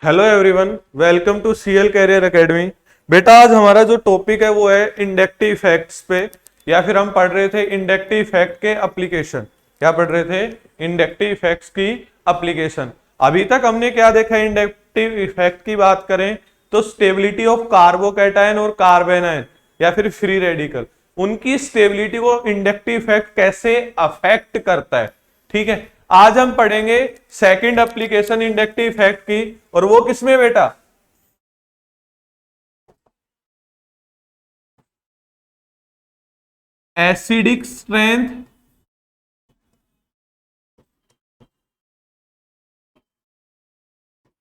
Hello everyone, welcome to CL career academy. बेटा आज हमारा जो टॉपिक है वो है इंडक्टिव इफेक्ट्स पे, या फिर हम पढ़ रहे थे इंडक्टिव इफेक्ट के एप्लीकेशन। क्या पढ़ रहे थे? इंडक्टिव इफेक्ट्स की एप्लीकेशन। अभी तक हमने क्या देखा? इंडक्टिव इफेक्ट की बात करें तो स्टेबिलिटी ऑफ कार्बोकैटायन और कार्बेनायन या फिर फ्री रेडिकल, उनकी स्टेबिलिटी को इंडक्टिव इफेक्ट कैसे अफेक्ट करता है। ठीक है, आज हम पढ़ेंगे सेकंड एप्लीकेशन इंडक्टिव इफेक्ट की, और वो किसमें बेटा? एसिडिक स्ट्रेंथ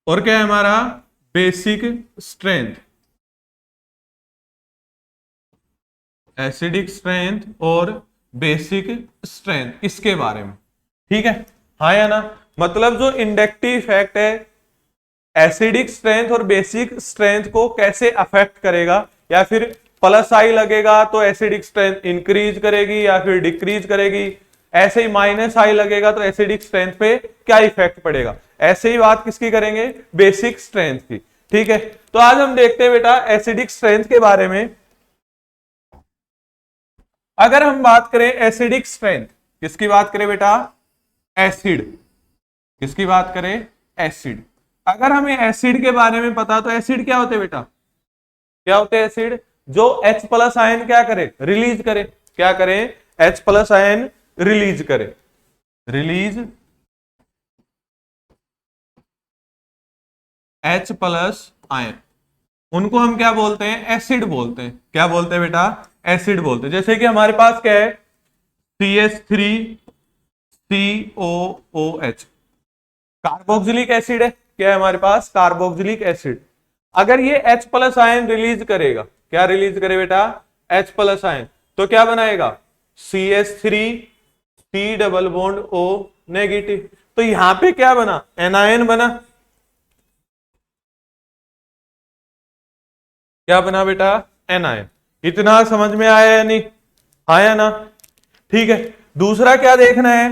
और क्या है हमारा? Basic strength. एसिडिक स्ट्रेंथ और बेसिक स्ट्रेंथ, इसके बारे में। ठीक है, हाँ या ना? मतलब जो इंडक्टिव इफेक्ट है एसिडिक स्ट्रेंथ और बेसिक स्ट्रेंथ को कैसे अफेक्ट करेगा, या फिर प्लस आई लगेगा तो एसिडिक स्ट्रेंथ इंक्रीज करेगी या फिर डिक्रीज करेगी, ऐसे ही माइनस आई लगेगा तो एसिडिक स्ट्रेंथ पे क्या इफेक्ट पड़ेगा। ऐसे ही बात किसकी करेंगे? बेसिक स्ट्रेंथ की। ठीक है, तो आज हम देखते हैं बेटा एसिडिक स्ट्रेंथ के बारे में। अगर हम बात करें एसिडिक स्ट्रेंथ, किसकी बात करें बेटा? एसिड। किसकी बात करें? एसिड। अगर हमें एसिड के बारे में पता, तो एसिड क्या होते हैं बेटा? क्या होते हैं एसिड? जो H प्लस आयन क्या करे? रिलीज करे। क्या करे? H प्लस आयन रिलीज करे। रिलीज H प्लस आयन, उनको हम क्या बोलते हैं? एसिड बोलते हैं। क्या बोलते हैं बेटा? एसिड बोलते हैं। जैसे कि हमारे पास क्या है? CH3COOH, कार्बोक्सिलिक एसिड है। क्या है हमारे पास? Carboxylic acid. अगर ये H प्लस आयन रिलीज करेगा, क्या रिलीज करे बेटा? H प्लस आयन, तो क्या बनाएगा? CH3 C double bond O negative. तो यहां पे क्या बना? एनायन बना। क्या बना बेटा? एनायन। इतना समझ में आया या नहीं? आया ना? ठीक है, दूसरा क्या देखना है?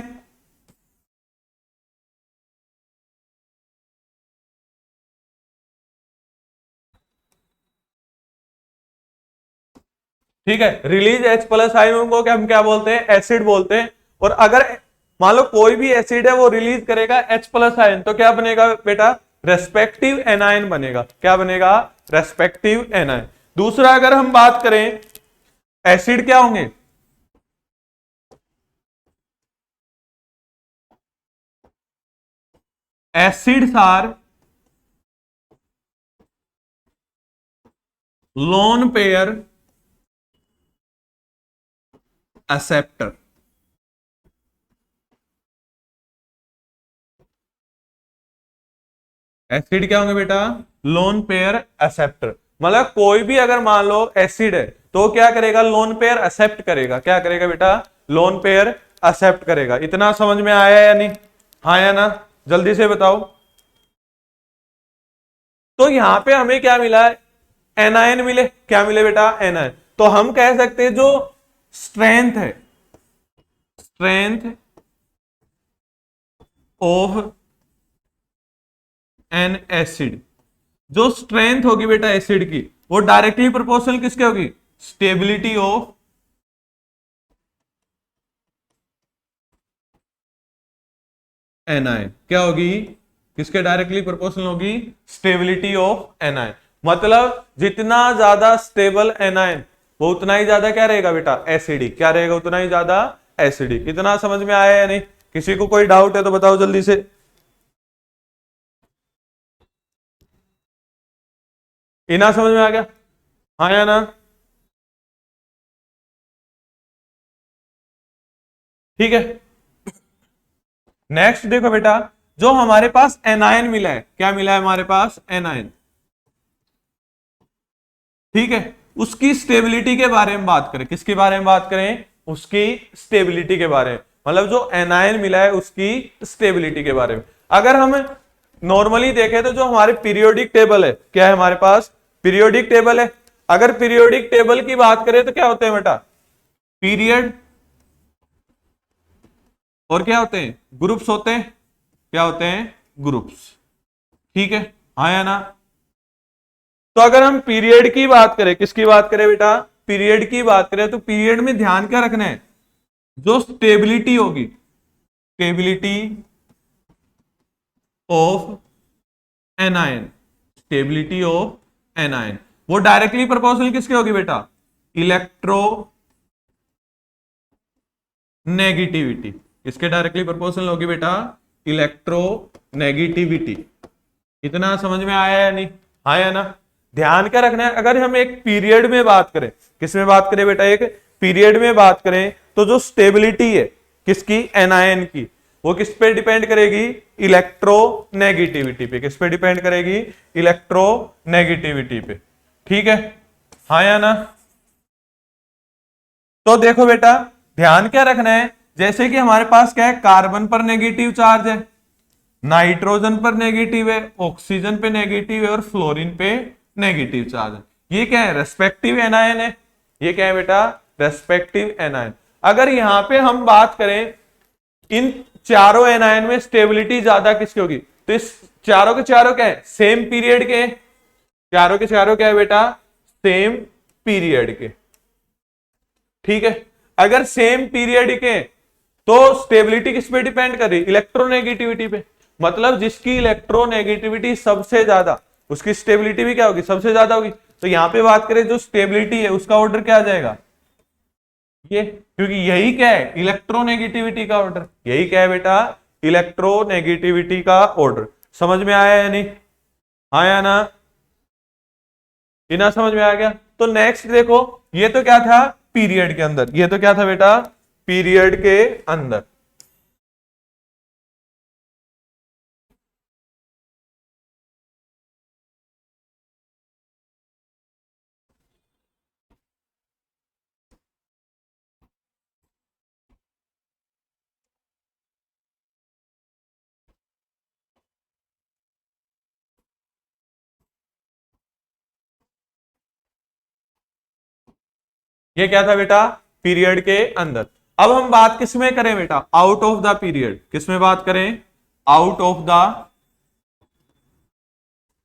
ठीक है, रिलीज H प्लस आयन को क्या हम क्या बोलते हैं? एसिड बोलते हैं। और अगर मान लो कोई भी एसिड है वो रिलीज करेगा H प्लस आयन, तो क्या बनेगा बेटा? रेस्पेक्टिव एनायन बनेगा। क्या बनेगा? Respective anion. दूसरा अगर हम बात करें, एसिड क्या होंगे? Acids are lone pair acceptor. Acid क्या होंगे बेटा? Lone pair acceptor. मतलब कोई भी अगर मान लो एसिड है तो क्या करेगा? लोन पेयर एक्सेप्ट करेगा। क्या करेगा बेटा? लोन पेयर एक्सेप्ट करेगा। इतना समझ में आया या नहीं? हाँ या ना? जल्दी से बताओ। तो यहां पे हमें क्या मिला है? एनायन मिले। क्या मिले बेटा? एनायन। तो हम कह सकते हैं जो स्ट्रेंथ है, स्ट्रेंथ ऑफ एन एसिड, जो स्ट्रेंथ होगी बेटा एसिड की, वो डायरेक्टली प्रोपोर्शनल किसके होगी? Stability of anion. क्या होगी? किसके डायरेक्टली प्रोपोर्शनल होगी? Stability of anion. मतलब जितना ज्यादा स्टेबल एनायन, वो उतना ही ज्यादा क्या रहेगा बेटा? एसिडिक। क्या रहेगा? उतना ही ज्यादा एसिडिक। इतना समझ में आया या नहीं? किसी को कोई डाउट है तो बताओ जल्दी से। इना समझ में आ गया? हाँ या ना? ठीक है, नेक्स्ट देखो बेटा, जो हमारे पास एनायन मिला है, क्या मिला है हमारे पास? एनायन। ठीक है, उसकी स्टेबिलिटी के बारे में बात करें। किसके बारे में बात करें? उसकी स्टेबिलिटी के बारे में। मतलब जो एनायन मिला है उसकी स्टेबिलिटी के बारे में। अगर हम नॉर्मली देखें तो जो हमारे पीरियोडिक टेबल है, क्या है हमारे पास? पीरियोडिक टेबल है। अगर पीरियोडिक टेबल की बात करें तो क्या होते हैं बेटा? पीरियड और क्या होते हैं? ग्रुप्स होते हैं। क्या होते हैं? ग्रुप्स। ठीक है, आया ना। तो अगर हम पीरियड की बात करें, किसकी बात करें बेटा, पीरियड की बात करें, तो पीरियड में ध्यान क्या रखना है, जो स्टेबिलिटी होगी, stability of anion, stability of anion, वो डायरेक्टली प्रोपोर्शनल किसके होगी बेटा, इलेक्ट्रो नेगेटिविटी, किसके डायरेक्टली प्रोपोर्शनल होगी बेटा, इलेक्ट्रो नेगेटिविटी। इतना समझ में आया या नहीं, आया ना। ध्यान क्या रखना है, अगर हम एक पीरियड में बात करें, किसमें बात करें बेटा, एक पीरियड में बात करें, तो जो स्टेबिलिटी है किसकी, एनायन की, वो किस पे डिपेंड करेगी, इलेक्ट्रोनेगेटिविटी पे। किस पे डिपेंड करेगी, इलेक्ट्रोनेगेटिविटी पे। ठीक है, हाँ या ना। तो देखो बेटा, ध्यान क्या रखना है, जैसे कि हमारे पास क्या है, कार्बन पर नेगेटिव चार्ज है, नाइट्रोजन पर नेगेटिव है, ऑक्सीजन पे नेगेटिव है और फ्लोरीन पे नेगेटिव चार्ज है। ये क्या है, रेस्पेक्टिव एनायन है। ये क्या है बेटा, रेस्पेक्टिव एनायन। अगर यहां पे हम बात करें, इन चारों एनायन में स्टेबिलिटी ज्यादा किसकी होगी, तो इस चारों के चारों क्या है, सेम पीरियड के, चारों के चारों क्या है बेटा, सेम पीरियड के। ठीक है, अगर सेम पीरियड के, तो स्टेबिलिटी किस पे डिपेंड कर रही है, इलेक्ट्रोनेगेटिविटी पे। मतलब जिसकी इलेक्ट्रोनेगेटिविटी सबसे ज्यादा, उसकी स्टेबिलिटी भी क्या होगी, सबसे ज्यादा होगी। तो यहां पे बात करें जो स्टेबिलिटी है, उसका ऑर्डर क्या आ जाएगा, ये, क्योंकि यही क्या है, इलेक्ट्रोनेगेटिविटी का ऑर्डर। यही क्या है बेटा, इलेक्ट्रोनेगेटिविटी का ऑर्डर। समझ में आया या नहीं, आया ना, इना समझ में आ गया। तो नेक्स्ट देखो, ये तो क्या था पीरियड के अंदर, ये तो क्या था बेटा, पीरियड के अंदर। ये क्या था बेटा, पीरियड के अंदर। अब हम बात किसमें करें बेटा, आउट ऑफ द पीरियड। किसमें बात करें, आउट ऑफ द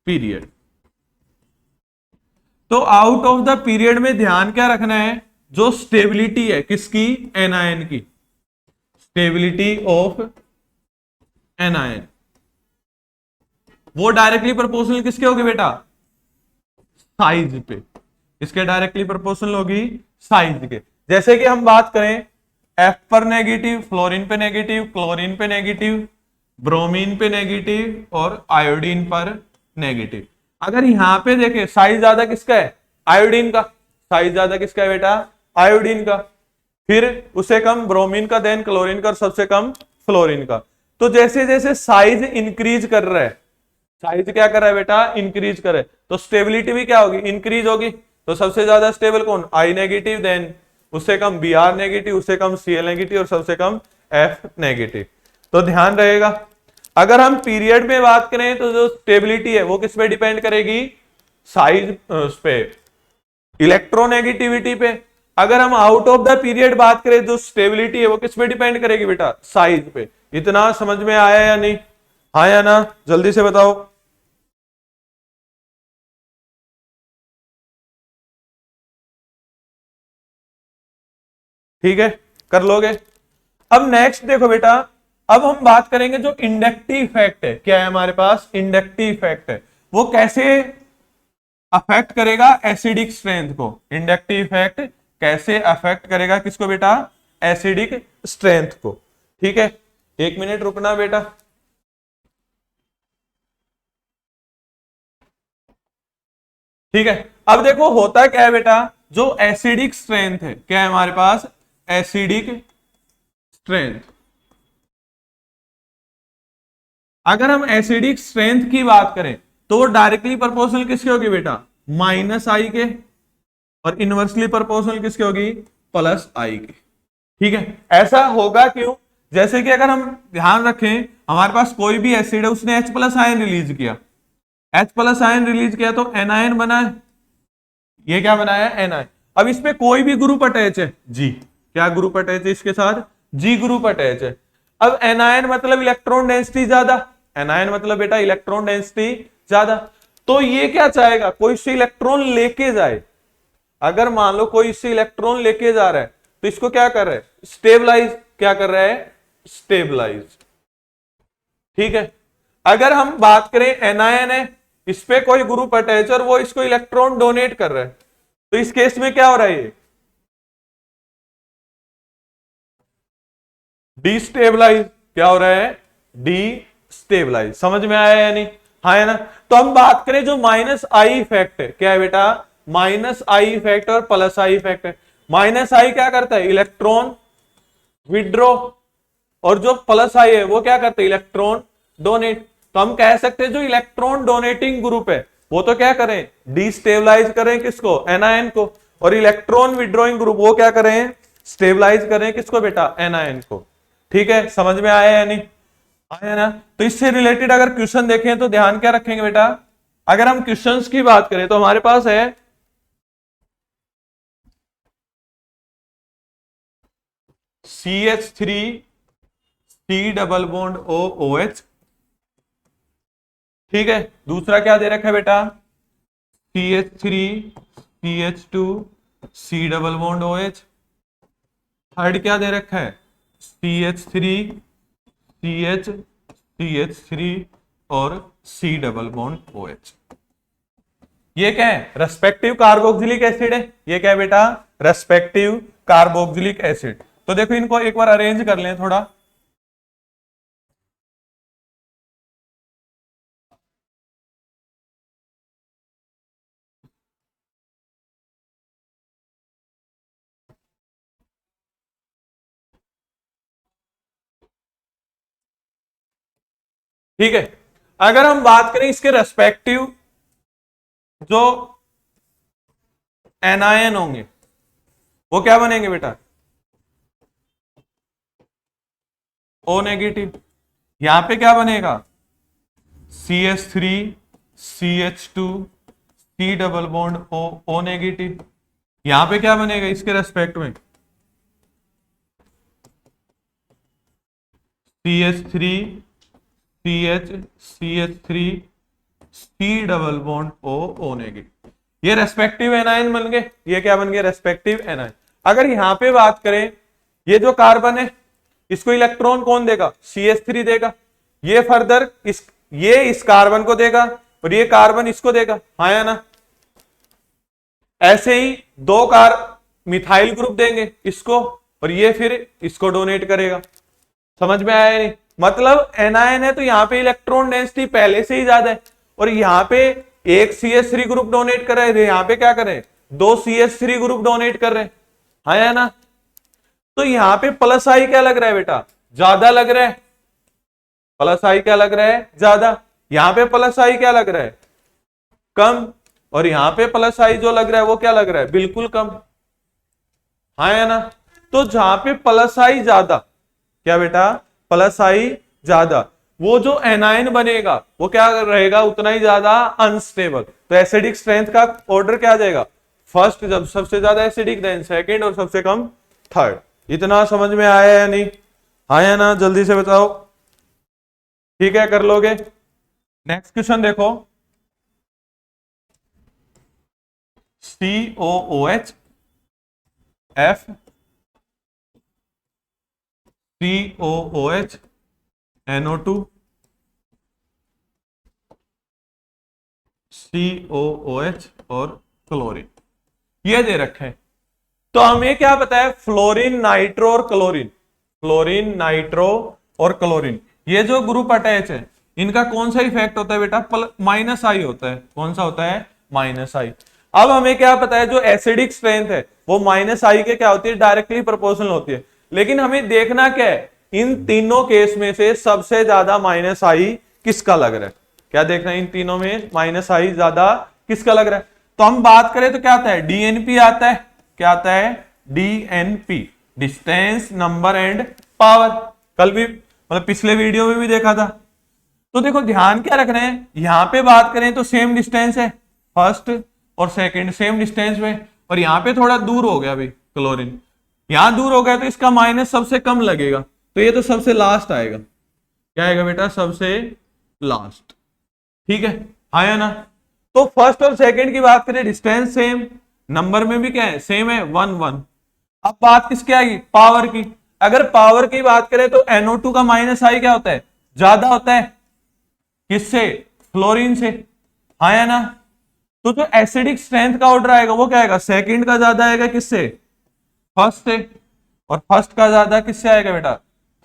पीरियड। तो आउट ऑफ द पीरियड में ध्यान क्या रखना है, जो स्टेबिलिटी है किसकी, एनायन की, स्टेबिलिटी ऑफ एनायन, वो डायरेक्टली प्रोपोर्शनल किसके होगी बेटा, साइज पे। इसके डायरेक्टली प्रोपोर्शनल होगी साइज के। जैसे कि हम बात करें, एफ पर नेगेटिव, फ्लोरीन पे नेगेटिव, क्लोरीन पे नेगेटिव, ब्रोमीन पे नेगेटिव और आयोडीन पर नेगेटिव। अगर यहां पे देखें, साइज ज्यादा किसका है, आयोडीन का। साइज ज्यादा किसका है बेटा, आयोडीन का। फिर उससे कम ब्रोमीन का, देन क्लोरीन का और सबसे कम फ्लोरीन का। तो जैसे जैसे साइज इंक्रीज कर रहा है, साइज क्या कर रहा है बेटा, इंक्रीज कर रहा है, तो स्टेबिलिटी भी क्या होगी, इंक्रीज होगी। तो सबसे ज्यादा स्टेबल कौन, आई नेगेटिव, देन उससे कम बी आर नेगेटिव, उससे कम सी एल नेगेटिव और सबसे कम एफ नेगेटिव। तो ध्यान रहेगा, अगर हम पीरियड में बात करें तो जो स्टेबिलिटी है वो किस पे डिपेंड करेगी, साइज पे, इलेक्ट्रोनेगेटिविटी पे। अगर हम आउट ऑफ द पीरियड बात करें, जो स्टेबिलिटी है वो किस पे डिपेंड करेगी बेटा, साइज पे। इतना समझ में आया या नहीं, हाँ या ना, जल्दी से बताओ। ठीक है, कर लोगे। अब नेक्स्ट देखो बेटा, अब हम बात करेंगे जो इंडक्टिव फैक्ट है, क्या है हमारे पास, इंडक्टिव फैक्ट है, वो कैसे अफेक्ट करेगा एसिडिक स्ट्रेंथ को। इंडक्टिव फैक्ट कैसे अफेक्ट करेगा किसको बेटा, एसिडिक स्ट्रेंथ को। ठीक है, 1 मिनट रुकना बेटा। ठीक है, अब देखो होता क्या है बेटा, जो एसिडिक स्ट्रेंथ है, क्या है हमारे पास, एसिडिक स्ट्रेंथ। अगर हम एसिडिक स्ट्रेंथ की बात करें, तो वो डायरेक्टली प्रोपोर्शनल किसके होगी बेटा, माइनस आई के, और इनवर्सली प्रोपोर्शनल किसके होगी, प्लस आई के। ठीक है, ऐसा होगा क्यों, जैसे कि अगर हम ध्यान रखें, हमारे पास कोई भी एसिड है, उसने H प्लस आयन रिलीज किया, H प्लस आयन रिलीज किया तो एनायन बना है। ये क्या बनाया, एनायन। अब इस पे कोई भी ग्रुप अटैच है, जी, क्या ग्रुप अटैच है इसके साथ, जी ग्रुप अटैच है। अब एनायन मतलब इलेक्ट्रॉन डेंसिटी ज्यादा, एनायन मतलब बेटा इलेक्ट्रॉन डेंसिटी ज्यादा। तो ये क्या चाहेगा, कोई इससे इलेक्ट्रॉन लेके जाए। अगर मान लो कोई इससे इलेक्ट्रॉन लेके जा रहा है तो इसको क्या कर रहा है, स्टेबलाइज। क्या कर रहा है, स्टेबलाइज। ठीक है। अगर हम बात करें एनायन है, इस पे कोई ग्रुप अटैच और वो इसको इलेक्ट्रॉन डोनेट कर रहा है, तो इस केस में क्या हो रहा है, ये डिस्टेबलाइज। क्या हो रहा है, डिस्टेबलाइज। समझ में आया या नहीं, हाँ है ना। तो हम बात करें जो माइनस आई इफेक्ट है, क्या है बेटा, माइनस आई इफेक्ट और प्लस आई इफेक्ट है। माइनस आई क्या करता है, इलेक्ट्रॉन विड्रॉ, और जो प्लस आई है वो क्या करते हैं, इलेक्ट्रॉन डोनेट। तो हम कह सकते हैं जो इलेक्ट्रॉन डोनेटिंग ग्रुप है वो तो क्या करें, डिस्टेबलाइज करें किसको, एनायन को, और इलेक्ट्रॉन विड्रॉइंग ग्रुप वो क्या करें, स्टेबलाइज करें किसको बेटा, एनायन को। ठीक है, समझ में आया या नहीं, आया ना। तो इससे रिलेटेड अगर क्वेश्चन देखें तो ध्यान क्या रखेंगे बेटा, अगर हम क्वेश्चंस की बात करें तो हमारे पास है CH3 C double bond OH। ठीक है, दूसरा क्या दे रखा है बेटा, CH3 CH2 C double bond OH। Third क्या दे रखा है, CH3 CH CH3 और C डबल बॉन्ड OH। ये क्या है, रेस्पेक्टिव कार्बोक्सिलिक एसिड है। ये क्या है बेटा, रेस्पेक्टिव कार्बोक्सिलिक एसिड। तो देखो इनको एक बार अरेंज कर लें थोड़ा। ठीक है, अगर हम बात करें इसके रेस्पेक्टिव जो एनायन होंगे वो क्या बनेंगे बेटा, O नेगेटिव। यहां पे क्या बनेगा, CH3 CH2 C double bond O negative. यहां पे क्या बनेगा इसके रेस्पेक्ट में, CH3 CH CH3 C double bond O negative. ये रेस्पेक्टिव एनायन बन गए। ये क्या बन गए, रेस्पेक्टिव एनायन। अगर यहां पे बात करें, ये जो कार्बन है इसको इलेक्ट्रॉन कौन देगा, CH3 देगा। ये फर्दर ये इस कार्बन को देगा और ये कार्बन इसको देगा, हाँ या ना। ऐसे ही दो मिथाइल ग्रुप देंगे इसको, और ये फिर इसको डोनेट करेगा। समझ में आया नहीं, मतलब एनायन है तो यहां पे इलेक्ट्रॉन डेंसिटी पहले से ही ज्यादा है, और यहां पे एक CH3 ग्रुप डोनेट कर रहे थे, यहां पे क्या कर रहे हैं, दो CH3 ग्रुप डोनेट कर रहे हैं, हाँ या ना। तो यहां पे प्लस आई क्या लग रहा है बेटा, ज्यादा लग रहा है। प्लस आई क्या लग रहा है, ज्यादा। यहां पे प्लस आई क्या लग रहा है, कम। और यहां पे प्लस आई जो लग रहा है वो क्या लग रहा है, बिल्कुल कम, हाँ या ना। तो जहां पे प्लस आई ज्यादा, क्या बेटा, प्लस आई ज्यादा, वो जो एनायन बनेगा वो क्या रहेगा, उतना ही ज्यादा अनस्टेबल। तो एसिडिक स्ट्रेंथ का ऑर्डर क्या आ जाएगा, फर्स्ट जब सबसे ज्यादा एसिडिक, देन सेकंड, और सबसे कम थर्ड। इतना समझ में आया या नहीं, हाँ या ना, जल्दी से बताओ। ठीक है, कर लोगे। नेक्स्ट क्वेश्चन देखो, COOH F COOH NO2 COOH और क्लोरीन, ये दे रखे हैं। तो हमें क्या पता है, फ्लोरीन, नाइट्रो और क्लोरीन, फ्लोरीन, नाइट्रो और क्लोरीन, ये जो ग्रुप अटैच है इनका कौन सा इफेक्ट होता है बेटा, माइनस आई होता है। कौन सा होता है, माइनस आई। अब हमें क्या पता है, जो एसिडिक स्ट्रेंथ है वो माइनस आई के क्या होती है, डायरेक्टली प्रोपोर्शनल होती है। लेकिन हमें देखना क्या है, इन तीनों केस में से सबसे ज्यादा माइनस आई किसका लग रहा है, क्या देखना है, इन तीनों में माइनस आई ज्यादा किसका लग रहा है। तो हम बात करें तो क्या आता है, DNP आता है। क्या आता है, DNP, distance, number and power. कल भी मतलब पिछले वीडियो में भी देखा था। तो देखो ध्यान क्या रखना है, यहां पे बात करें तो सेम डिस्टेंस है, फर्स्ट और सेकंड सेम डिस्टेंस में, और यहां पे थोड़ा दूर हो गया अभी क्लोरीन, यहां दूर हो गया तो इसका माइनस सबसे कम लगेगा, तो ये तो सबसे लास्ट आएगा। क्या आएगा बेटा, सबसे लास्ट। ठीक है, हाँ या ना। तो फर्स्ट और सेकंड की बात करें, डिस्टेंस सेम, नंबर में भी क्या है, सेम है, 1 1। अब बात किसकी आएगी, पावर की। अगर पावर की बात करें तो NO2 का माइनस आई क्या होता है, ज्यादा होता है किससे, फ्लोरीन से, हाँ या ना। तो जो एसिडिक स्ट्रेंथ का ऑर्डर आएगा वो क्या आएगा, सेकंड का ज्यादा आएगा किससे, फर्स्ट से, और फर्स्ट का ज्यादा किससे आएगा बेटा,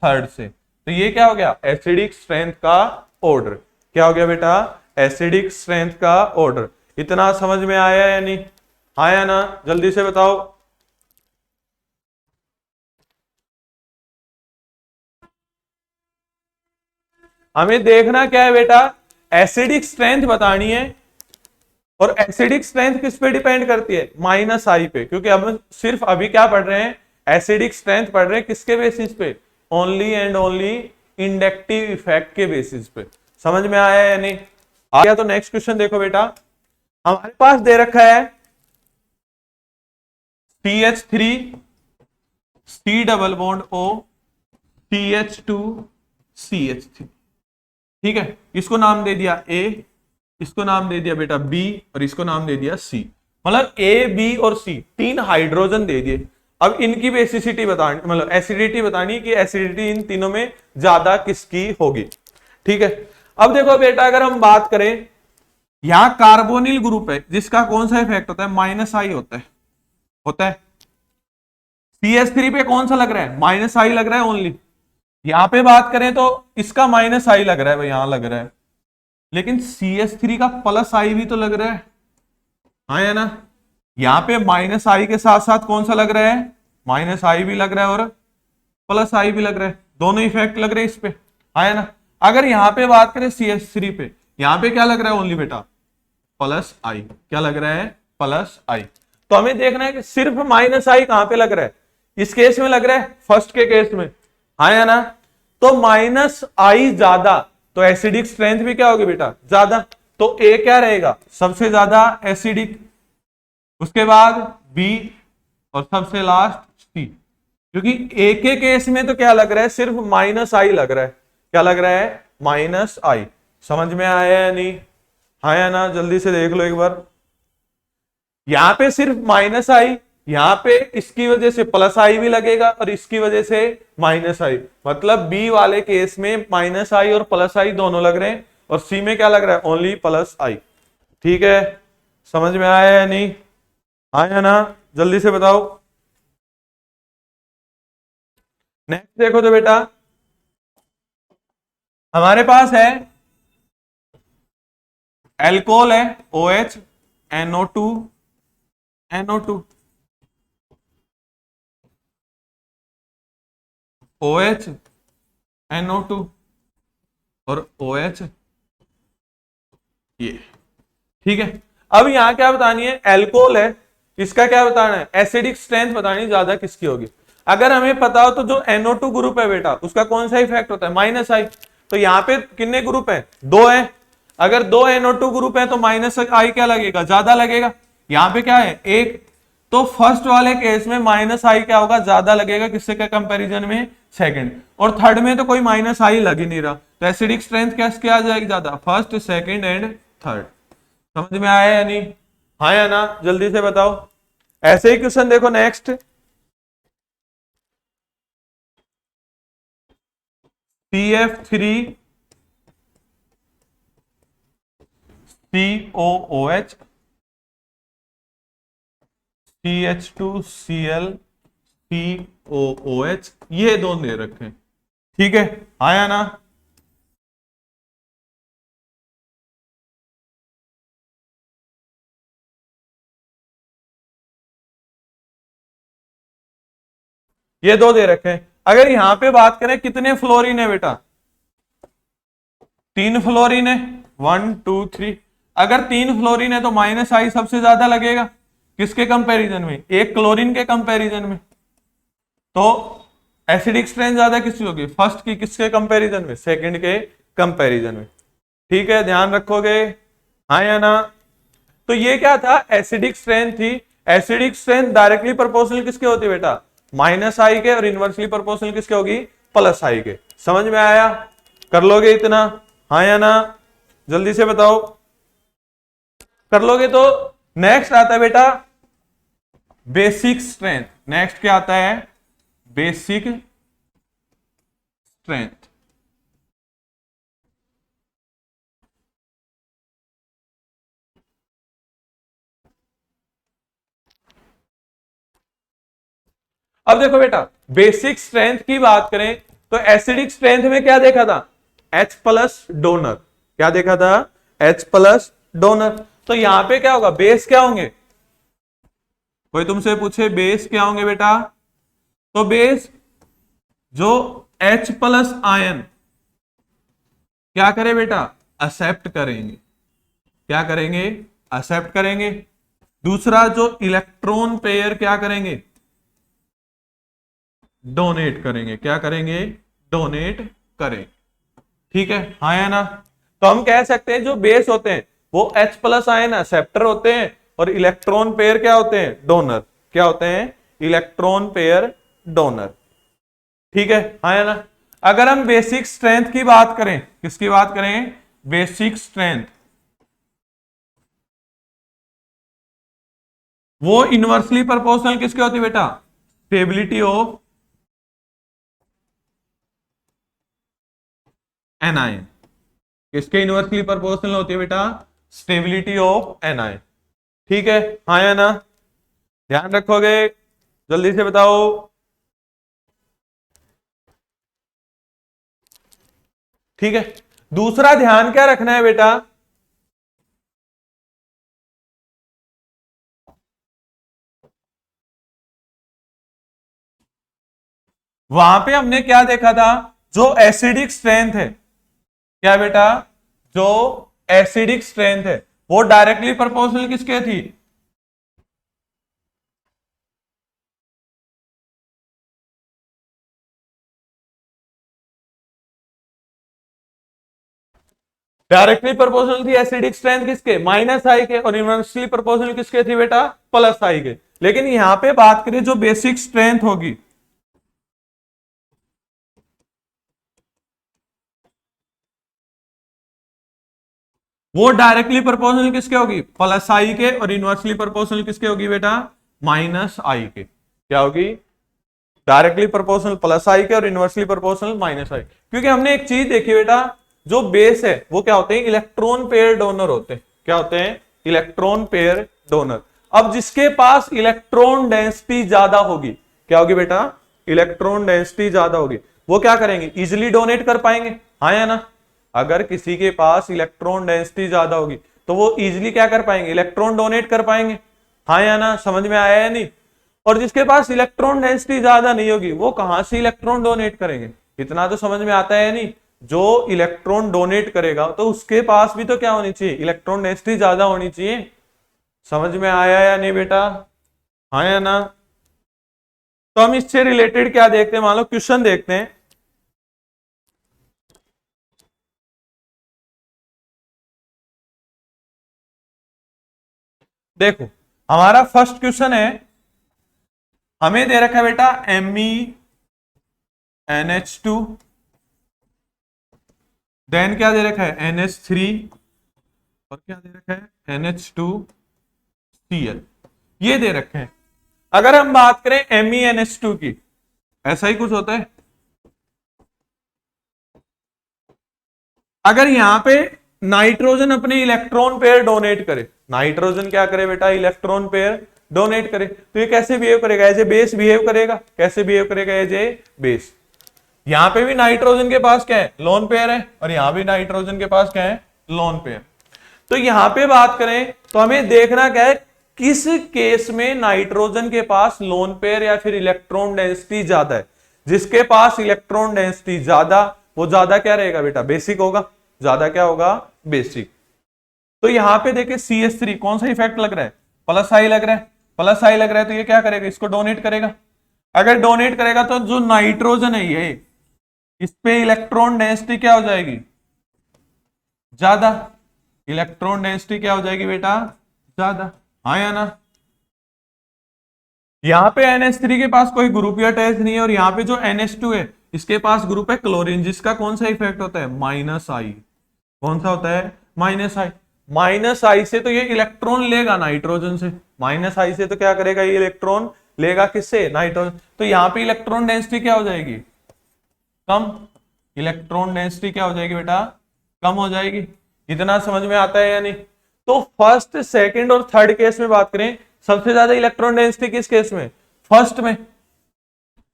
थर्ड से। तो ये क्या हो गया, एसिडिक स्ट्रेंथ का ऑर्डर। क्या हो गया बेटा, एसिडिक स्ट्रेंथ का ऑर्डर। इतना समझ में आया या नहीं, हाँ या ना, जल्दी से बताओ। हमें देखना क्या है बेटा, एसिडिक स्ट्रेंथ बतानी है, और एसिडिक स्ट्रेंथ किस पे डिपेंड करती है, माइनस आई पे, क्योंकि हम सिर्फ अभी क्या पढ़ रहे हैं, एसिडिक स्ट्रेंथ पढ़ रहे हैं, किसके बेसिस पे, only and only inductive effect के बेसिस पे। समझ में आया या नहीं, आ गया। तो नेक्स्ट क्वेश्चन देखो बेटा, हमारे पास दे रखा है CH3 C double bond O CH2 CH3, ठीक है। इसको नाम दे दिया A, इसको नाम दे दिया बेटा B, और इसको नाम दे दिया C। मतलब A B और C तीन हाइड्रोजन दे दिए। अब इनकी बेसिसिटी बतानी, मतलब एसिडिटी बतानी कि एसिडिटी इन तीनों में ज्यादा किसकी होगी, ठीक है। अब देखो बेटा, अगर हम बात करें, यहां कार्बोनिल ग्रुप है जिसका कौन सा इफेक्ट होता है, माइनस आई होता है। CH3 पे कौन सा लग रहा है, माइनस आई लग रहा है ओनली। यहां पे बात करें तो इसका माइनस आई लग रहा है भाई, यहां लग रहा है, लेकिन CH3 का प्लस आई भी तो लग रहा है, हाँ या ना। यहां पे माइनस आई के साथ साथ कौन सा लग रहा है, माइनस आई भी लग रहा है और प्लस आई भी लग रहा है, दोनों इफेक्ट लग रहे हैं इस पे, हाँ या ना। अगर यहां पे बात करें CH3 पे, यहां पे क्या लग रहा है ओनली बेटा, प्लस आई, क्या लग रहा है, प्लस आई। तो हमें देखना है कि सिर्फ माइनस आई कहां पे लग रहा है, इस केस में लग रहा है, फर्स्ट के केस में, हाँ या ना। तो माइनस आई ज्यादा, तो एसिडिक स्ट्रेंथ भी क्या होगी बेटा, ज्यादा। तो ए क्या रहेगा, सबसे ज्यादा एसिडिक, उसके बाद बी, और सबसे लास्ट सी। क्योंकि ए के केस में तो क्या लग रहा है, सिर्फ माइनस आई लग रहा है, क्या लग रहा है, माइनस आई। समझ में आया या नहीं, हाँ या ना, जल्दी से देख लो एक बार। यहां पे सिर्फ माइनस आई, यहां पे इसकी वजह से प्लस आई भी लगेगा, और इसकी वजह से माइनस आई, मतलब बी वाले केस में माइनस आई और प्लस आई दोनों लग रहे हैं, और सी में क्या लग रहा है, ओनली प्लस आई, ठीक है। समझ में आया या नहीं, हाँ या ना, जल्दी से बताओ। नेक्स्ट देखो तो बेटा, हमारे पास है एल्कोहल है OH NO2 NO2 OH NO2 और OH, ये ठीक है। अब यहां क्या बतानी है, एल्कोहल है, इसका क्या बताना है, एसिडिक स्ट्रेंथ बतानी, ज्यादा किसकी होगी। अगर हमें पता हो तो जो NO2 ग्रुप है बेटा, उसका कौन सा इफेक्ट होता है, माइनस आई। तो यहाँ पे कितने ग्रुप है, दो है। अगर दो NO2 ग्रुप है तो माइनस आई क्या लगेगा, ज्यादा लगेगा। यहाँ पे क्या है, एक। तो फर्स्ट वाले केस में माइनस आई क्या होगा, ज्यादा लगेगा, किससे के कंपैरिजन में, सेकंड। और थर्ड में तो कोई माइनस आई लग ही नहीं रहा, तो एसिडिक स्ट्रेंथ क्या आ जाएगी, ज्यादा, फर्स्ट सेकंड एंड थर्ड। समझ में आया या नहीं, हाँ या ना, जल्दी से बताओ। ऐसे ही क्वेश्चन देखो next, CF3 COOH CH2Cl COOH, ये दोनों दे रखे हैं, ठीक है, हाँ या ना। ये दो दे रखे हैं। अगर यहां पे बात करें कितने फ्लोरीन है बेटा, 3 फ्लोरीन है, 1 2 3। अगर 3 फ्लोरीन है तो माइनस आई सबसे ज्यादा लगेगा, किसके कंपैरिजन में, एक क्लोरीन के कंपैरिजन में। तो एसिडिक स्ट्रेंथ ज्यादा किसकी होगी, फर्स्ट की, किसके कंपैरिजन में, सेकंड के कंपैरिजन में, ठीक है, ध्यान रखोगे, हाँ या ना। तो ये क्या था, एसिडिक स्ट्रेंथ थी। एसिडिक स्ट्रेंथ डायरेक्टली प्रोपोर्शनल किसके होती है बेटा, माइनस आई के, और इनवर्सली प्रोपोर्शनल किसके होगी, प्लस आई के। समझ में आया, कर लोगे इतना, हाँ या ना, जल्दी से बताओ। कर लोगे तो नेक्स्ट आता है बेटा बेसिक स्ट्रेंथ। नेक्स्ट क्या आता है? Basic strength. अब देखो बेटा, बेसिक स्ट्रेंथ की बात करें तो एसिडिक स्ट्रेंथ में क्या देखा था? H plus donor. क्या देखा था? H plus donor. तो यहां पे क्या होगा? बेस क्या होंगे? कोई तुमसे पूछे बेस क्या होंगे बेटा, तो बेस जो H प्लस आयन क्या करे बेटा? एक्सेप्ट करेंगे। क्या करेंगे? एक्सेप्ट करेंगे। दूसरा जो इलेक्ट्रॉन पेयर क्या करेंगे? डोनेट करेंगे। क्या करेंगे? डोनेट करें। ठीक है, हाँ या ना? तो हम कह सकते हैं जो बेस होते हैं वो H प्लस आयन एक्सेप्टर होते हैं और इलेक्ट्रॉन पेयर क्या होते हैं? डोनर। क्या होते हैं? Electron pair donor. ठीक है, हाँ या ना? अगर हम बेसिक स्ट्रेंथ की बात करें, किसकी बात करें? बेसिक स्ट्रेंथ, वो इनवर्सली प्रोपोर्शनल किसके होती है बेटा? Stability of anion. किसके इनवर्सली प्रोपोर्शनल होती है बेटा? Stability of anion. ठीक है, हाँ या ना? ध्यान रखोगे? जल्दी से बताओ। ठीक है, दूसरा ध्यान क्या रखना है बेटा? वहां पे हमने क्या देखा था? जो एसिडिक स्ट्रेंथ है, क्या बेटा? जो एसिडिक स्ट्रेंथ है वो डायरेक्टली प्रोपोर्शनल किसके थी? डायरेक्टली प्रोपोर्शनल थी एसिडिक स्ट्रेंथ किसके? माइनस आई के। और इनवर्सली प्रोपोर्शनल किसके थी बेटा? प्लस आई के। लेकिन यहां पे बात करें जो बेसिक स्ट्रेंथ होगी, वो डायरेक्टली प्रोपोर्शनल किसके होगी? प्लस आई के। और इनवर्सली प्रोपोर्शनल किसके होगी बेटा? माइनस आई के। क्या होगी? डायरेक्टली प्रोपोर्शनल प्लस आई के और इनवर्सली प्रोपोर्शनल माइनस आई। क्योंकि हमने एक चीज देखी बेटा, जो बेस है वो क्या होते हैं? इलेक्ट्रॉन पेयर डोनर होते हैं। क्या होते हैं? Electron pair donor. अब जिसके पास इलेक्ट्रॉन डेंसिटी ज्यादा होगी, क्या होगी बेटा? इलेक्ट्रॉन डेंसिटी ज्यादा होगी, वो क्या करेंगे? इजिली डोनेट कर पाएंगे। हाँ या ना? अगर किसी के पास इलेक्ट्रॉन डेंसिटी ज्यादा होगी तो वो इजिली क्या कर पाएंगे? इलेक्ट्रॉन डोनेट कर पाएंगे। हाँ या ना? समझ में आया या नहीं? और जिसके पास इलेक्ट्रॉन डेंसिटी ज्यादा नहीं होगी वो कहां से इलेक्ट्रॉन डोनेट करेंगे? इतना तो समझ में आता है नहीं? जो इलेक्ट्रॉन डोनेट करेगा तो उसके पास भी तो क्या होनी चाहिए? इलेक्ट्रॉन डेंसिटी ज्यादा होनी चाहिए। समझ में आया या नहीं बेटा? हाँ या ना? तो हम इससे रिलेटेड क्या देखते हैं? मान लो क्वेश्चन देखते हैं। देखो, हमारा फर्स्ट क्वेश्चन है, हमें दे रखा है बेटा MEnH2, देन क्या दे रखा है? NH3, और क्या दे रखा है? NH2Cl। ये दे रखे हैं। अगर हम बात करें MEnH2 की, ऐसा ही कुछ होता है। अगर यहां पे नाइट्रोजन अपने इलेक्ट्रॉन पेयर डोनेट करे, नाइट्रोजन क्या करे बेटा? इलेक्ट्रॉन पेयर डोनेट करे, तो ये कैसे बिहेव करेगा? एज ए बेस बिहेव करेगा। कैसे बिहेव करेगा? As a base. यहां पे भी नाइट्रोजन के पास क्या है? लोन पेयर है। और यहां भी नाइट्रोजन के पास क्या है? Lone pair. तो यहां पे बात करें तो हमें देखना क्या है? किस केस में नाइट्रोजन के पास लोन पेयर या फिर इलेक्ट्रॉन डेंसिटी ज्यादा है? जिसके पास इलेक्ट्रॉन डेंसिटी ज्यादा, वो ज्यादा क्या रहेगा बेटा? बेसिक होगा। ज्यादा क्या होगा? बेसिक। तो यहां पे देखिए CH3 कौन सा इफेक्ट लग रहा है? प्लस आई लग रहा है। प्लस आई लग रहा है तो ये क्या करेगा? इसको डोनेट करेगा। अगर डोनेट करेगा तो जो नाइट्रोजन है ये, इस पे इलेक्ट्रॉन डेंसिटी क्या हो जाएगी? ज्यादा। इलेक्ट्रॉन डेंसिटी क्या हो जाएगी बेटा? ज्यादा। हाँ या ना? यहां पे NH3 के पास कोई ग्रुप या अटैच नहीं है, और यहां पे जो NH2 है इसके पास ग्रुप है क्लोरीन, जिसका कौन सा इफेक्ट होता है? माइनस आई। कौन सा होता है? माइनस आई। माइनस आई से तो ये इलेक्ट्रॉन लेगा नाइट्रोजन से, माइनस आई से तो क्या करेगा ये इलेक्ट्रॉन लेगा किससे, नाइट्रोजन। तो यहाँ पे इलेक्ट्रॉन डेंसिटी क्या हो जाएगी, कम। इलेक्ट्रॉन डेंसिटी क्या हो जाएगी बेटा, कम हो जाएगी। इतना समझ में आता है या नहीं। तो फर्स्ट सेकंड और थर्ड केस में बात करें, सबसे ज्यादा इलेक्ट्रॉन डेंसिटी किस केस में, फर्स्ट में,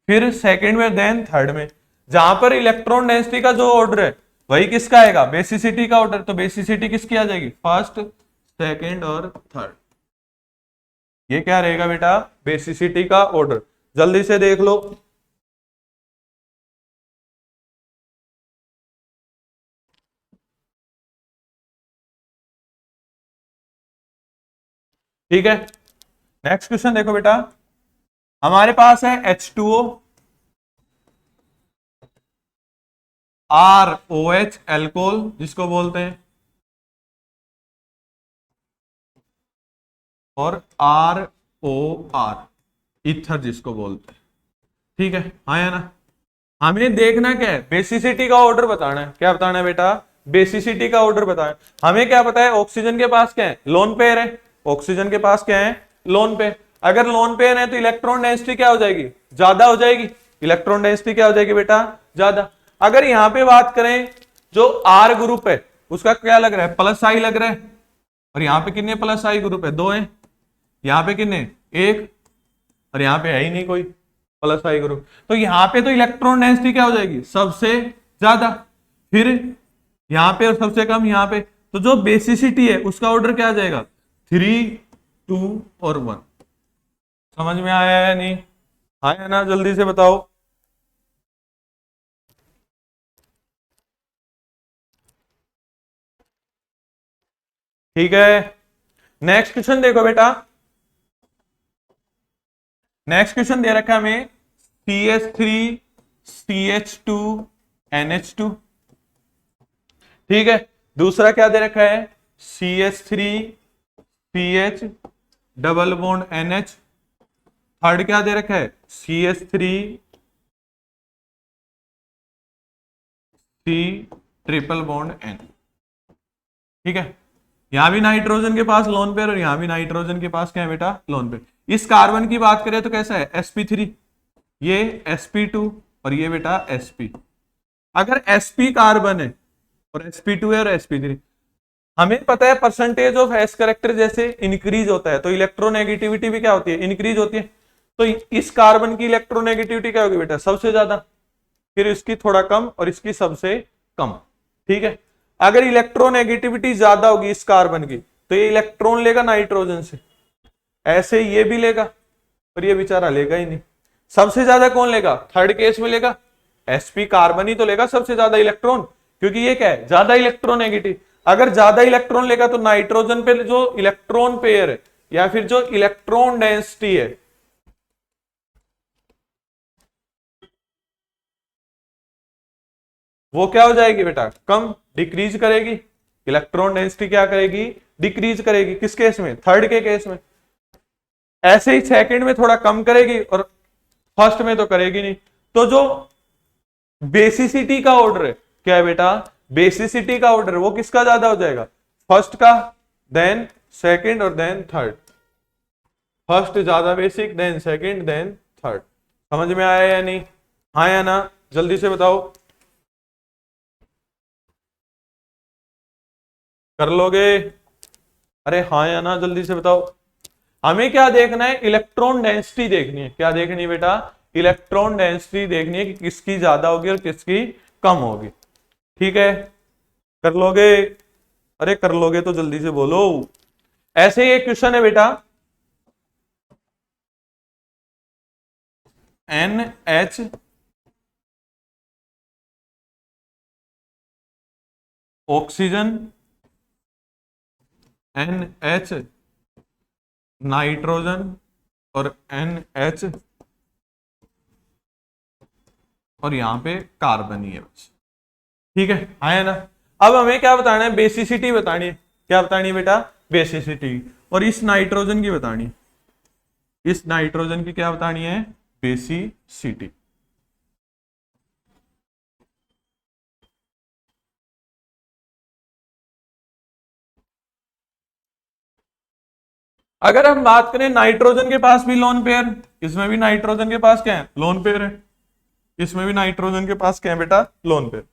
फिर सेकंड में, देन थर्ड में। जहां पर इलेक्ट्रॉन डेंसिटी का जो ऑर्डर है वही किसका आएगा, बेसिसिटी का ऑर्डर। तो बेसिसिटी किसकी आ जाएगी, फर्स्ट, सेकंड और थर्ड। ये क्या रहेगा बेटा, बेसिसिटी का ऑर्डर। जल्दी से देख लो। ठीक है, नेक्स्ट क्वेश्चन देखो बेटा। हमारे पास है H2O, ROH एल्कोहल जिसको बोलते हैं, और ROR ईथर जिसको बोलते हैं। ठीक है, हाँ या ना। हमें देखना क्या है, बेसिसिटी का ऑर्डर बताना है। क्या बताना है बेटा, बेसिसिटी का ऑर्डर बताना है। हमें क्या पता है, ऑक्सीजन के पास क्या है, लोन पेयर है। ऑक्सीजन के पास क्या है, लोन पेयर। अगर लोन पेयर है तो इलेक्ट्रॉन डेंसिटी क्या हो जाएगी, ज्यादा हो जाएगी। इलेक्ट्रॉन डेंसिटी क्या हो जाएगी बेटा, ज्यादा। अगर यहां पे बात करें, जो आर ग्रुप है उसका क्या लग रहा है, प्लस आई लग रहा है। और यहां पे कितने प्लस आई ग्रुप है, दो है। यहां पे कितने, एक। और यहां पे है ही नहीं कोई प्लस आई ग्रुप। तो यहां पे तो इलेक्ट्रॉन डेंसिटी क्या हो जाएगी, सबसे ज्यादा। फिर यहां पे और सबसे कम यहां पे। तो जो बेसिसिटी है उसका ऑर्डर क्या आ जाएगा, 3, 2 और 1। समझ में आया है नहीं, आया ना, जल्दी से बताओ। ठीक है, नेक्स्ट क्वेश्चन देखो बेटा। नेक्स्ट क्वेश्चन दे रखा है हमें, CH3 CH2 NH2। ठीक है, दूसरा क्या दे रखा है, CH3 CH double bond NH। Third क्या दे रखा है, CH3C ट्रिपल बॉन्ड N। ठीक है, यहां भी नाइट्रोजन के पास लोन पेयर और यहां भी नाइट्रोजन के पास क्या है बेटा, लोन पेयर। इस कार्बन की बात करें तो कैसा है, sp3, ये sp2 और ये बेटा sp। अगर sp कार्बन है और sp2 है और sp3, हमें पता है परसेंटेज ऑफ एस करेक्टर जैसे इंक्रीज होता है तो इलेक्ट्रोनेगेटिविटी भी क्या होती है, इंक्रीज होती है। तो इस कार्बन की इलेक्ट्रोनेगेटिविटी क्या होगी बेटा, सबसे ज्यादा। फिर इसकी थोड़ा कम और इसकी सबसे कम। ठीक है, अगर इलेक्ट्रोनेगेटिविटी ज्यादा होगी इस कार्बन की तो ये इलेक्ट्रॉन लेगा नाइट्रोजन से, ऐसे ये भी लेगा, पर ये बेचारा लेगा ही नहीं। सबसे ज्यादा कौन लेगा, थर्ड केस में लेगा, sp कार्बन ही तो लेगा सबसे ज्यादा इलेक्ट्रॉन, क्योंकि ये क्या है, ज्यादा इलेक्ट्रोनेगेटिव। अगर ज्यादा इलेक्ट्रॉन लेगा तो नाइट्रोजन पे जो इलेक्ट्रॉन पेयर है या फिर जो इलेक्ट्रॉन डेंसिटी है वो क्या हो जाएगी बेटा, कम, डिक्रीज करेगी। इलेक्ट्रॉन डेंसिटी क्या करेगी, डिक्रीज करेगी। किस केस में, थर्ड के केस में। ऐसे ही सेकंड में थोड़ा कम करेगी और फर्स्ट में तो करेगी नहीं। तो जो बेसिसिटी का ऑर्डर है क्या है बेटा, बेसिसिटी का ऑर्डर वो किसका ज्यादा हो जाएगा, फर्स्ट का, देन सेकंड और देन थर्ड। फर्स्ट ज्यादा basic, then second, then third. समझ में आया या नहीं, हाँ या ना, जल्दी से बताओ। कर लोगे, अरे हाँ या ना, जल्दी से बताओ। हमें क्या देखना है, इलेक्ट्रॉन डेंसिटी देखनी है। क्या देखनी है बेटा, इलेक्ट्रॉन डेंसिटी देखनी है कि किसकी ज्यादा होगी और किसकी कम होगी। ठीक है, कर लोगे, अरे कर लोगे तो जल्दी से बोलो। ऐसे ही एक क्वेश्चन है बेटा, NH ऑक्सीजन, NH नाइट्रोजन और NH, और यहां पे कार्बन ही है बस। ठीक है, है ना। अब हमें क्या बताना है, बेसिसिटी बतानी है। क्या बतानी है बेटा, बेसिसिटी। और इस नाइट्रोजन की बतानी है, इस नाइट्रोजन की क्या बतानी है, बेसिसिटी। अगर हम बात करें नाइट्रोजन के पास भी लोन पेयर, इसमें भी नाइट्रोजन के पास क्या है, लोन पेयर है, इसमें भी नाइट्रोजन के पास क्या है बेटा, लोन पेयर।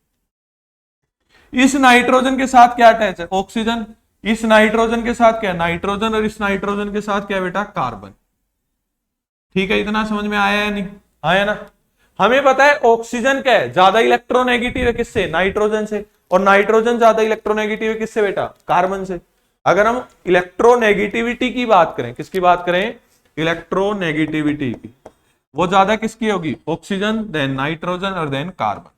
इस नाइट्रोजन के साथ क्या अटैच है, ऑक्सीजन, इस नाइट्रोजन के साथ क्या है, नाइट्रोजन, और इस नाइट्रोजन के साथ क्या है बेटा, कार्बन। ठीक है, इतना समझ में आया या नहीं, आया ना। हमें पता है ऑक्सीजन क्या है, ज्यादा इलेक्ट्रोनेगेटिव है किससे, नाइट्रोजन से, और नाइट्रोजन ज्यादा इलेक्ट्रोनेगेटिव है किससे बेटा, कार्बन से। अगर हम इलेक्ट्रोनेगेटिविटी की बात करें, किसकी बात करें, इलेक्ट्रोनेगेटिविटी की, वो ज्यादा किसकी होगी, ऑक्सीजन, देन नाइट्रोजन और देन कार्बन।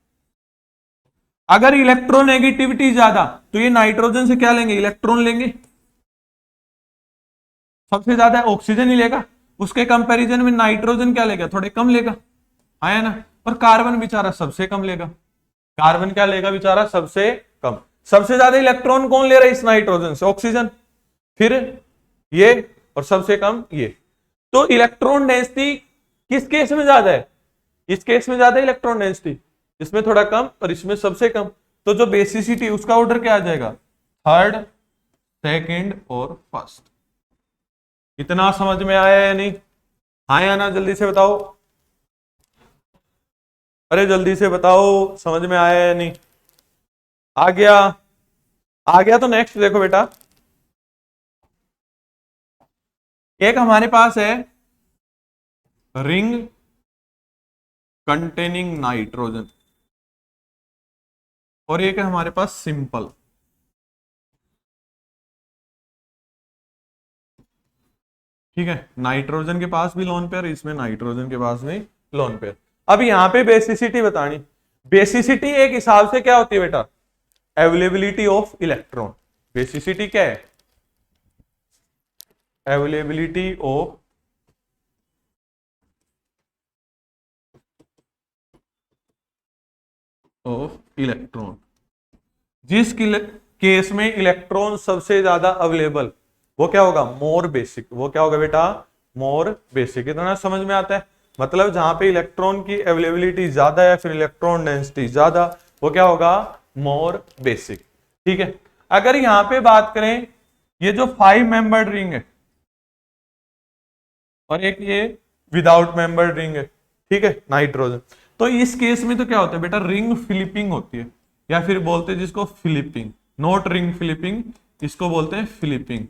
अगर इलेक्ट्रोनेगेटिविटी ज्यादा तो ये नाइट्रोजन से क्या लेंगे, इलेक्ट्रॉन लेंगे, सबसे ज्यादा ऑक्सीजन ही लेगा, उसके कंपैरिजन में नाइट्रोजन क्या लेगा, थोड़े कम लेगा, आया ना। और कार्बन बेचारा सबसे कम लेगा, कार्बन क्या लेगा बेचारा, सबसे कम। सबसे ज्यादा इलेक्ट्रॉन कौन ले रहा है इस नाइट्रोजन से, ऑक्सीजन, फिर ये, और सबसे कम ये। तो इलेक्ट्रॉन डेंसिटी किस केस में ज्यादा है, इस केस में ज्यादा इलेक्ट्रॉन डेंसिटी, इसमें थोड़ा कम और इसमें सबसे कम। तो जो बेसिसिटी उसका ऑर्डर क्या आ जाएगा, थर्ड, सेकंड और फर्स्ट। इतना समझ में आया या नहीं, आया ना, जल्दी से बताओ, अरे जल्दी से बताओ, समझ में आया या नहीं, आ गया, आ गया। तो नेक्स्ट देखो बेटा, एक हमारे पास है रिंग कंटेनिंग नाइट्रोजन, और एक है हमारे पास सिंपल। ठीक है, नाइट्रोजन के पास भी लोन पेयर, इसमें नाइट्रोजन के पास भी लोन पेयर। अब यहां पे बेसिसिटी बतानी, बेसिसिटी एक हिसाब से क्या होती है बेटा, अवेलेबिलिटी ऑफ इलेक्ट्रॉन। बेसिसिटी क्या है, अवेलेबिलिटी ऑफ इलेक्ट्रॉन। जिस केस में इलेक्ट्रॉन सबसे ज्यादा अवेलेबल, वो क्या होगा, मोर बेसिक, वो क्या होगा बेटा, मोर बेसिक। इतना समझ में आता है, मतलब जहां पे इलेक्ट्रॉन की अवेलेबिलिटी ज्यादा है, फिर इलेक्ट्रॉन डेंसिटी ज्यादा, वो क्या होगा, मोर बेसिक। ठीक है, अगर यहां पे बात करें, ये जो 5 मेंबर्ड रिंग है और एक ये विदाउट मेंबर्ड रिंग है, ठीक है, नाइट्रोजन, तो इस केस में तो क्या होता है बेटा, रिंग फिलिपिंग होती है, या फिर बोलते हैं जिसको फिलिपिंग, नॉट रिंग फिलिपिंग, इसको बोलते हैं फिलिपिंग,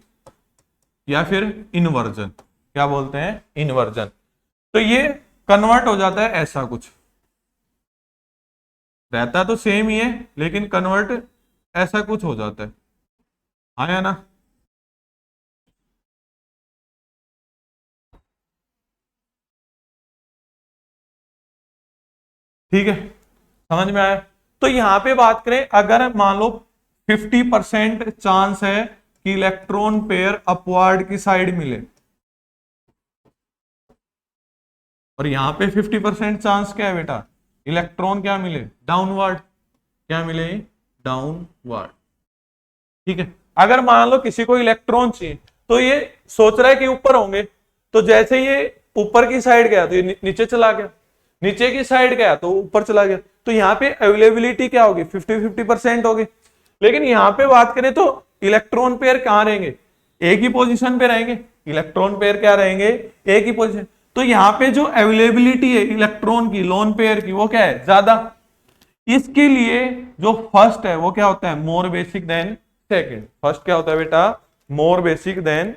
या फिर इनवर्जन। क्या बोलते हैं, इनवर्जन। तो ये कन्वर्ट हो जाता है, ऐसा कुछ रहता तो सेम ही है, लेकिन कन्वर्ट ऐसा कुछ हो जाता है, आया ना। ठीक है, समझ में आया। तो यहां पे बात करें, अगर मान लो 50% चांस है कि इलेक्ट्रॉन पेयर अपवर्ड की साइड मिले, और यहां पे 50% चांस क्या है बेटा, इलेक्ट्रॉन क्या मिले, डाउनवर्ड, क्या मिले, डाउनवर्ड। ठीक है, अगर मान लो किसी को इलेक्ट्रॉन चाहिए, तो ये सोच रहा है कि ऊपर होंगे, तो जैसे ये ऊपर की साइड गया तो ये नीचे चला गया, नीचे की साइड गया तो ऊपर चला गया। तो यहाँ पे अवेलेबिलिटी क्या होगी, 50-50% होगी। लेकिन यहाँ पे बात करें तो इलेक्ट्रॉन पेयर कहाँ रहेंगे, एक ही पोजीशन पे रहेंगे, इलेक्ट्रॉन पेयर क्या रहेंगे, एक ही पोजीशन। तो यहाँ पे जो अवेलेबिलिटी है इलेक्ट्रॉन की, लोन पेयर की, वो क्या है, ज्यादा। इसके लिए जो फर्स्ट है वो क्या होता है, more basic then second. First क्या होता है बेटा, मोर बेसिक देन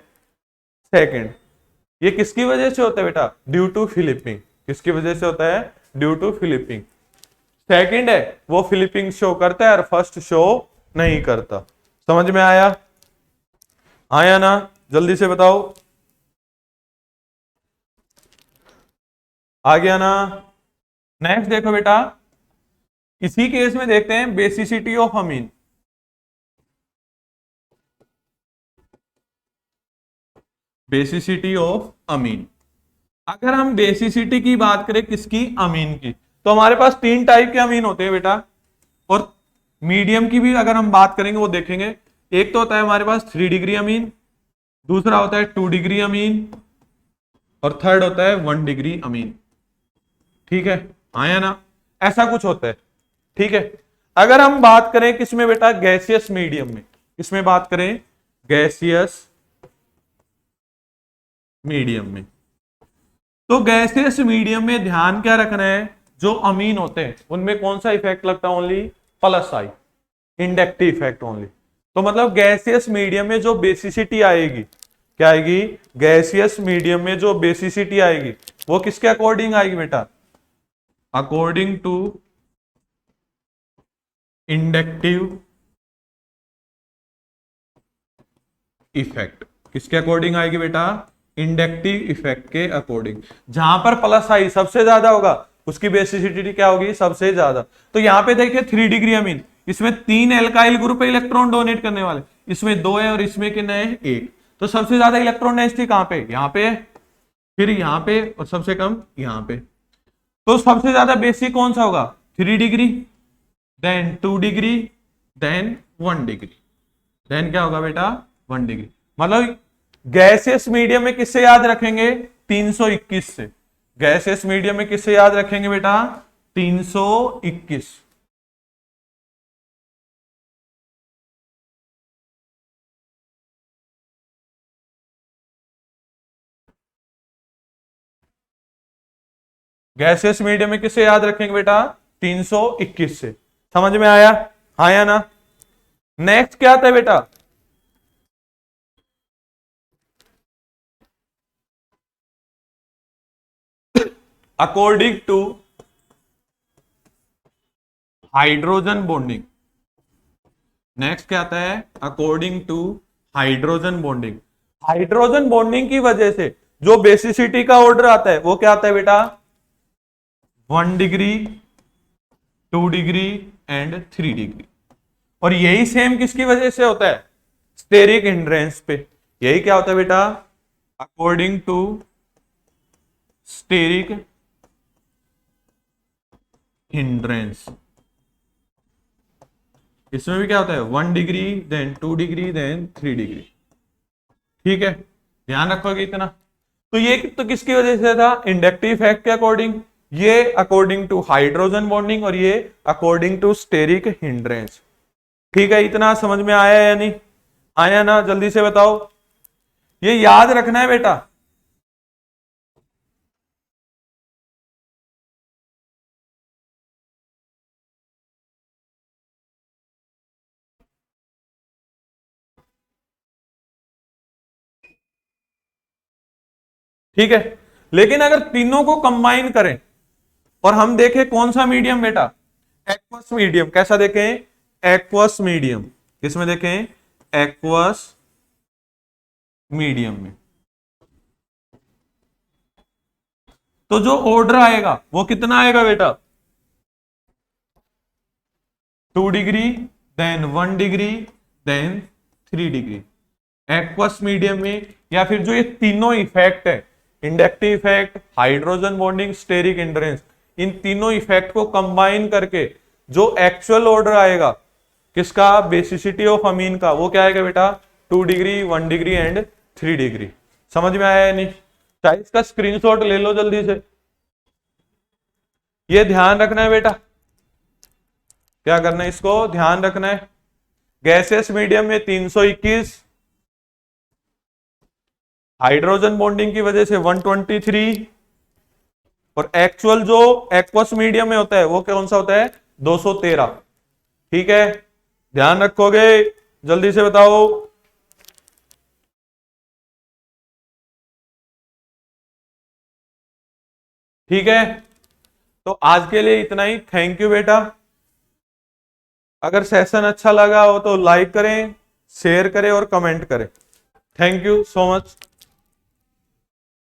सेकंड। ये किसकी वजह से होता है बेटा, ड्यू टू फिलिपिंग। किसकी वजह से होता है, ड्यू टू फिलिपिंग। सेकंड है वो फिलिपिंग शो करता है और फर्स्ट शो नहीं करता। समझ में आया, आया ना, जल्दी से बताओ, आ गया ना। नेक्स्ट देखो बेटा, इसी केस में देखते हैं basicity of amine. Basicity of amine, अगर हम बेसिसिटी की बात करें किसकी, अमीन की, तो हमारे पास 3 टाइप के अमीन होते हैं बेटा। और मीडियम की भी अगर हम बात करेंगे वो देखेंगे, एक तो होता है हमारे पास 3 डिग्री अमीन, दूसरा होता है 2 डिग्री अमीन, और थर्ड होता है 1 डिग्री अमीन। ठीक है, आया ना, ऐसा कुछ होता है। ठीक है, अगर हम बात करें किसमें बेटा, गैसियस मीडियम में, किसमें बात करें, गैसियस मीडियम में। तो गैसियस मीडियम में ध्यान क्या रखना है, जो अमीन होते हैं उनमें कौन सा इफेक्ट लगता है, ओनली प्लस आई, इंडक्टिव इफेक्ट ओनली। तो मतलब गैसियस मीडियम में जो बेसिसिटी आएगी, क्या आएगी, गैसियस मीडियम में जो बेसिसिटी आएगी वो किसके अकॉर्डिंग आएगी बेटा, अकॉर्डिंग टू इंडक्टिव इफेक्ट। किसके अकॉर्डिंग आएगी बेटा, इंडक्टिव इफेक्ट के अकॉर्डिंग। जहां पर प्लस आई सबसे ज्यादा होगा उसकी बेसिसिटी क्या होगी, सबसे ज्यादा। तो यहां पे देखिए 3 डिग्री अमीन, इसमें 3 एल्काइल ग्रुप है इलेक्ट्रॉन डोनेट करने वाले, इसमें 2 है और इसमें कितने हैं, 1। तो सबसे ज्यादा इलेक्ट्रॉन डेंसिटी कहां पे, यहां पे, फिर यहां पे, और सबसे कम यहां पे। तो सबसे ज्यादा बेसिक कौन सा होगा, 3 degree, then 2 degree, then 1 degree, then क्या होगा बेटा, 1 डिग्री। मतलब गैसियस मीडियम में किससे याद रखेंगे, 321 से। गैसियस मीडियम में किससे याद रखेंगे बेटा, 321। गैसियस मीडियम में किससे याद रखेंगे बेटा, 321 से। समझ में आया, आया ना। नेक्स्ट क्या आता है बेटा, according to hydrogen bonding. Next क्या आता है, according to hydrogen bonding. Hydrogen bonding की वजह से जो बेसिसिटी का ऑर्डर आता है वो क्या आता है बेटा, 1 डिग्री, 2 डिग्री एंड 3 डिग्री। और यही सेम किसकी वजह से होता है, स्टेरिक हिंड्रेंस पे। यही क्या होता है बेटा, अकॉर्डिंग टू स्टेरिक हिंड्रेंस। इसमें भी क्या होता है, 1 degree, then 2 degree, then 3 degree. ठीक है, ध्यान रखोगे इतना। तो ये तो किसकी वजह से था, इंडक्टिव इफेक्ट के अकॉर्डिंग। ये अकॉर्डिंग टू हाइड्रोजन बॉन्डिंग और ये अकॉर्डिंग टू स्टेरिक हिंड्रेंस। ठीक है, इतना समझ में आया या नहीं आया ना, जल्दी से बताओ। ये याद रखना है बेटा। ठीक है, लेकिन अगर तीनों को कंबाइन करें और हम देखें कौन सा मीडियम बेटा, एक्वस मीडियम। कैसा देखें, एक्वस मीडियम। किसमें देखें, एक्वस मीडियम में। तो जो ऑर्डर आएगा वो कितना आएगा बेटा, 2 degree, then 1 degree, then 3 degree. Aqueous medium में, या फिर जो ये तीनों इफेक्ट है, inductive effect, hydrogen bonding, steric hindrance, इन तीनों इफेक्ट को कंबाइन करके जो एक्चुअल ऑर्डर आएगा किसका, बेसिसिटी ऑफ अमीन का, वो क्या आएगा बेटा, 2 डिग्री, 1 डिग्री एंड 3 डिग्री। समझ में आया या नहीं, चाहे इसका स्क्रीनशॉट ले लो जल्दी से। ये ध्यान रखना है बेटा, क्या करना है, इसको ध्यान रखना है। गैसियस मीडियम में 321, हाइड्रोजन बॉन्डिंग की वजह से 123, और एक्चुअल जो एक्वस मीडियम में होता है वो कौन सा होता है, 213। ठीक है, ध्यान रखोगे, जल्दी से बताओ। ठीक है, तो आज के लिए इतना ही। थैंक यू बेटा। अगर सेशन अच्छा लगा हो तो लाइक करें, शेयर करें और कमेंट करें। Thank you so much.